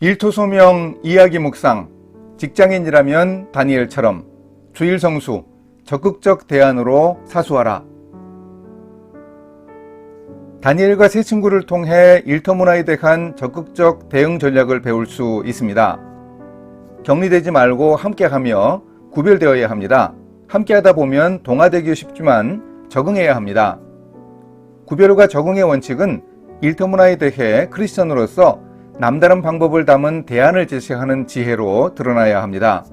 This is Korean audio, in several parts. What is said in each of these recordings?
일토소명 이야기 묵상, 직장인이라면 다니엘처럼 주일 성수, 적극적 대안으로 사수하라. 다니엘과 세 친구를 통해 일터문화에 대한 적극적 대응 전략을 배울 수 있습니다. 격리되지 말고 함께하며 구별되어야 합니다. 함께하다 보면 동화되기 쉽지만 적응해야 합니다. 구별과 적응의 원칙은 일터문화에 대해 크리스천으로서 남다른 방법을 담은 대안을 제시하는 지혜로 드러나야 합니다.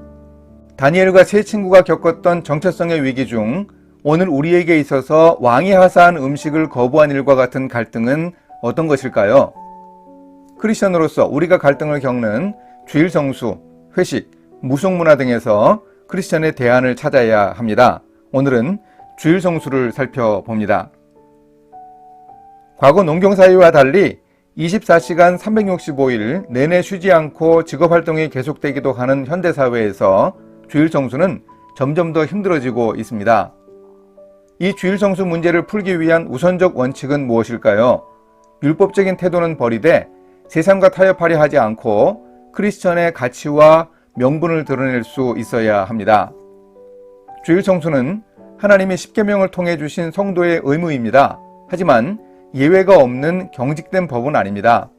다니엘과 세 친구가 겪었던 정체성의 위기 중 오늘 우리에게 있어서 왕이 하사한 음식을 거부한 일과 같은 갈등은 어떤 것일까요? 크리스천으로서 우리가 갈등을 겪는 주일 성수, 회식, 무속문화 등에서 크리스천의 대안을 찾아야 합니다. 오늘은 주일 성수를 살펴봅니다. 과거 농경사회와 달리 24시간 365일 내내 쉬지 않고 직업활동이 계속되기도 하는 현대사회에서 주일 성수는 점점 더 힘들어지고 있습니다. 이 주일 성수 문제를 풀기 위한 우선적 원칙은 무엇일까요? 율법적인 태도는 버리되 세상과 타협하려 하지 않고 크리스천의 가치와 명분을 드러낼 수 있어야 합니다. 주일 성수는 하나님의 십계명을 통해 주신 성도의 의무입니다. 하지만 예외가 없는 경직된 법은 아닙니다.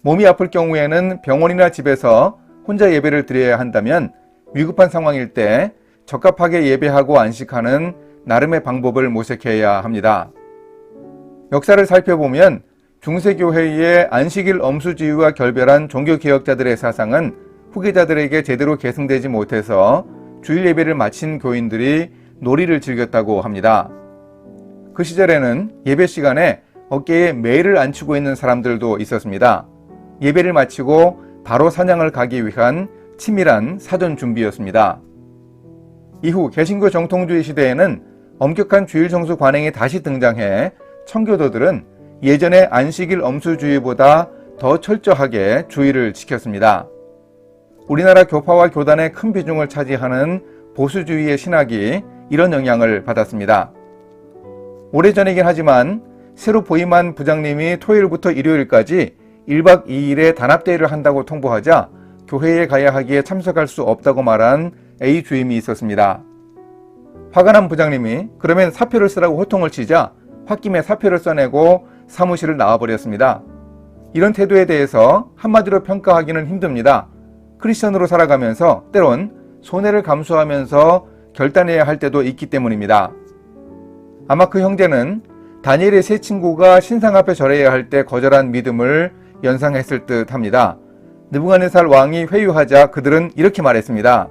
몸이 아플 경우에는 병원이나 집에서 혼자 예배를 드려야 한다면 위급한 상황일 때 적합하게 예배하고 안식하는 나름의 방법을 모색해야 합니다. 역사를 살펴보면 중세교회의 안식일 엄수주의와 결별한 종교개혁자들의 사상은 후계자들에게 제대로 계승되지 못해서 주일 예배를 마친 교인들이 놀이를 즐겼다고 합니다. 그 시절에는 예배 시간에 어깨에 매를 안치고 있는 사람들도 있었습니다. 예배를 마치고 바로 사냥을 가기 위한 치밀한 사전 준비였습니다. 이후 개신교 정통주의 시대에는 엄격한 주일 성수 관행이 다시 등장해 청교도들은 예전의 안식일 엄수주의보다 더 철저하게 주일을 지켰습니다. 우리나라 교파와 교단의 큰 비중을 차지하는 보수주의의 신학이 이런 영향을 받았습니다. 오래전이긴 하지만 새로 부임한 부장님이 토요일부터 일요일까지 1박 2일의 단합대회를 한다고 통보하자 교회에 가야 하기에 참석할 수 없다고 말한 A 주임이 있었습니다. 화가 난 부장님이 그러면 사표를 쓰라고 호통을 치자 홧김에 사표를 써내고 사무실을 나와버렸습니다. 이런 태도에 대해서 한마디로 평가하기는 힘듭니다. 크리스천으로 살아가면서 때론 손해를 감수하면서 결단해야 할 때도 있기 때문입니다. 아마 그 형제는 다니엘의 세 친구가 신상 앞에 절해야 할 때 거절한 믿음을 연상했을 듯 합니다. 느부갓네살 왕이 회유하자 그들은 이렇게 말했습니다.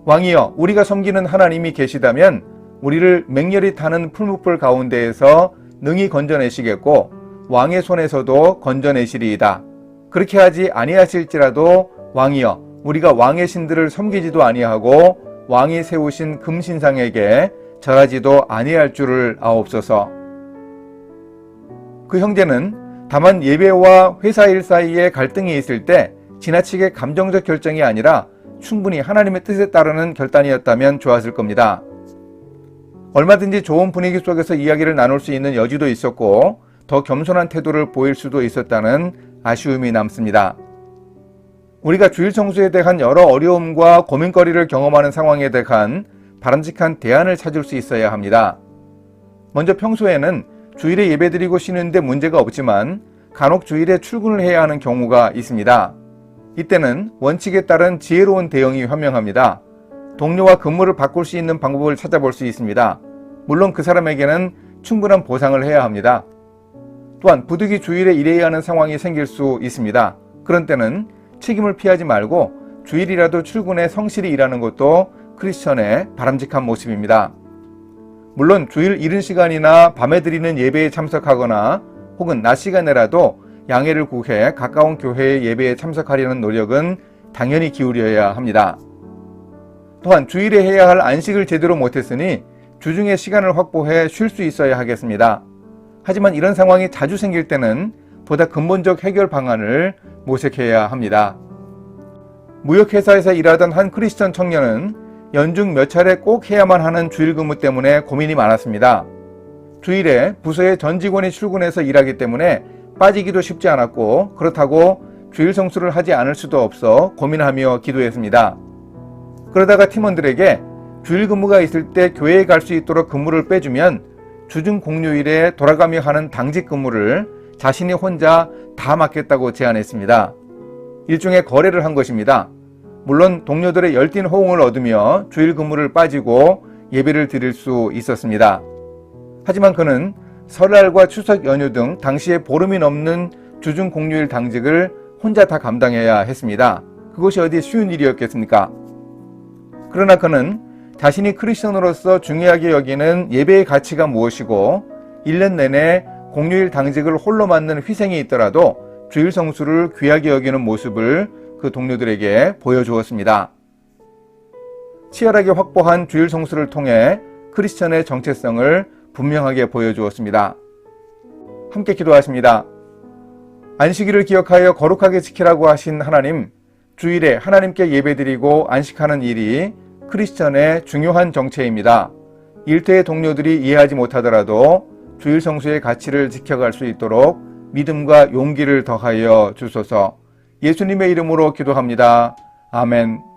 왕이여, 우리가 섬기는 하나님이 계시다면 우리를 맹렬히 타는 풀무불 가운데에서 능히 건져내시겠고 왕의 손에서도 건져내시리이다. 그렇게 하지 아니하실지라도 왕이여, 우리가 왕의 신들을 섬기지도 아니하고 왕이 세우신 금신상에게 절하지도 아니할 줄을 아옵소서. 그 형제는 다만 예배와 회사 일 사이에 갈등이 있을 때 지나치게 감정적 결정이 아니라 충분히 하나님의 뜻에 따르는 결단이었다면 좋았을 겁니다. 얼마든지 좋은 분위기 속에서 이야기를 나눌 수 있는 여지도 있었고 더 겸손한 태도를 보일 수도 있었다는 아쉬움이 남습니다. 우리가 주일 성수에 대한 여러 어려움과 고민거리를 경험하는 상황에 대한 바람직한 대안을 찾을 수 있어야 합니다. 먼저 평소에는 주일에 예배드리고 쉬는데 문제가 없지만 간혹 주일에 출근을 해야 하는 경우가 있습니다. 이때는 원칙에 따른 지혜로운 대응이 현명합니다. 동료와 근무를 바꿀 수 있는 방법을 찾아볼 수 있습니다. 물론 그 사람에게는 충분한 보상을 해야 합니다. 또한 부득이 주일에 일해야 하는 상황이 생길 수 있습니다. 그런 때는 책임을 피하지 말고 주일이라도 출근해 성실히 일하는 것도 크리스천의 바람직한 모습입니다. 물론 주일 이른 시간이나 밤에 드리는 예배에 참석하거나 혹은 낮 시간에라도 양해를 구해 가까운 교회의 예배에 참석하려는 노력은 당연히 기울여야 합니다. 또한 주일에 해야 할 안식을 제대로 못했으니 주중에 시간을 확보해 쉴 수 있어야 하겠습니다. 하지만 이런 상황이 자주 생길 때는 보다 근본적 해결 방안을 모색해야 합니다. 무역회사에서 일하던 한 크리스천 청년은 연중 몇 차례 꼭 해야만 하는 주일 근무 때문에 고민이 많았습니다. 주일에 부서의 전 직원이 출근해서 일하기 때문에 빠지기도 쉽지 않았고, 그렇다고 주일 성수를 하지 않을 수도 없어 고민하며 기도했습니다. 그러다가 팀원들에게 주일 근무가 있을 때 교회에 갈 수 있도록 근무를 빼주면 주중 공휴일에 돌아가며 하는 당직 근무를 자신이 혼자 다 맡겠다고 제안했습니다. 일종의 거래를 한 것입니다. 물론 동료들의 열띤 호응을 얻으며 주일 근무를 빠지고 예배를 드릴 수 있었습니다. 하지만 그는 설날과 추석 연휴 등 당시에 보름이 넘는 주중 공휴일 당직을 혼자 다 감당해야 했습니다. 그것이 어디 쉬운 일이었겠습니까? 그러나 그는 자신이 크리스천으로서 중요하게 여기는 예배의 가치가 무엇이고 1년 내내 공휴일 당직을 홀로 맡는 희생이 있더라도 주일 성수를 귀하게 여기는 모습을 그 동료들에게 보여주었습니다. 치열하게 확보한 주일 성수를 통해 크리스천의 정체성을 분명하게 보여주었습니다. 함께 기도하십니다. 안식일을 기억하여 거룩하게 지키라고 하신 하나님, 주일에 하나님께 예배드리고 안식하는 일이 크리스천의 중요한 정체입니다. 일터의 동료들이 이해하지 못하더라도 주일 성수의 가치를 지켜갈 수 있도록 믿음과 용기를 더하여 주소서. 예수님의 이름으로 기도합니다. 아멘.